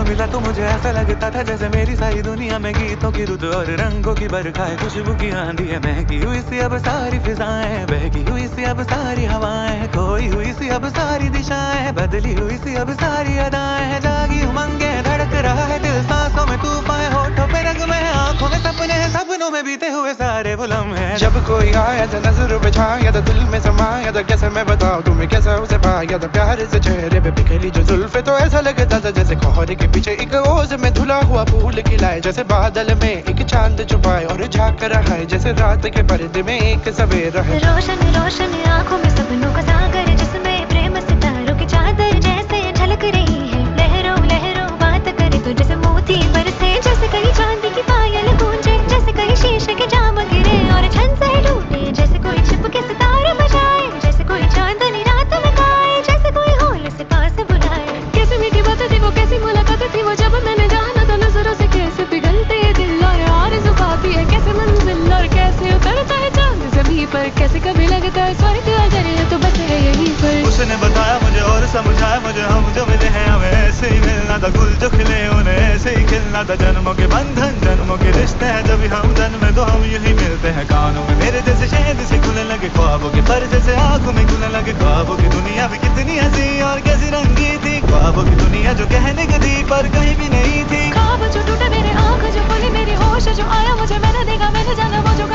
मिला तो मुझे ऐसा लगता था जैसे मेरी सारी दुनिया में गीतों की रुत और रंगों की बरखा है, खुशबू की आंधी है, महकी हुई सी अब सारी फिजाएं, बहकी हुई सी अब सारी हवाएं, खोई हुई सी अब सारी दिशाएं, बदली हुई सी अब सारी अदाएं, जागी उमंगे धड़क रहा है दिल, सांसों में तूफान, होठों पे रंग में, आंखों में सपने हैं, सपनों में बीते हुए सारे वो लम्हे। जब कोई आया था नजरों पे छाया था, दिल में समाया था, कैसे मैं बताऊं तुम्हें कैसा उसे पाया था, प्यार से चेहरे पे बिखरी जो जुल्फे, तो ऐसा लगता था जैसे कोहरे के पीछे एक ओस में धुला हुआ फूल खिलाए, जैसे बादल में एक चांद छुपाए और झांक रहा है, जैसे रात के पर्दे में एक सवेरा है। रोशन रोशन आंखों में सपनों का सागर, जिसमें प्रेम सितारों की चादर जैसे झलक रही है, लहरों लहरों बात करे तो जैसे मोती बरसे, जैसे कहीं चांदी की पायल गूंजे, जैसे कहीं शीशे के जाम गिरे और छन से टूटे, जैसे कोई छिप के सितारे बजाए, जैसे कोई चांदनी रात में गाए, जैसे कोई होल से पास बुलाए। कैसी मीठी बातें थी वो, कैसी मुलाकात थी वो, जब मैंने जाना था नजरों से कैसे पिघलते दिल और आरज़ू पाती है, कैसे मंजिल और कैसे उतरता है चांद ज़मीं पर, कैसे कभी लगता है स्वर्ग अगर है तो बस है यहीं पर। उसने बताया मुझे और समझाया मुझे, हम जो मिले हैं हमें ऐसे ही मिलना था, गुल जो खिले उन्हें ऐसे ही खिलना था, जन्मों के बंधन जन्मों के रिश्ते हैं, जब हम जन्मे तो हम यही मिलते हैं, कानों में मेरे जैसे शहद से खुलने लगे ख्वाबों के पर, जैसे आंखों में खुलने लगे ख्वाबों की दुनिया भी कितनी हंसी और कैसी रंगी थी, ख्वाबों की दुनिया जो कहने की थी पर कहीं भी नहीं थी। ख्वाब जो टूटे मेरे, आँख जो खुली मेरी, होश जो आया मुझे, मैंने देखा मैंने जाना वो जो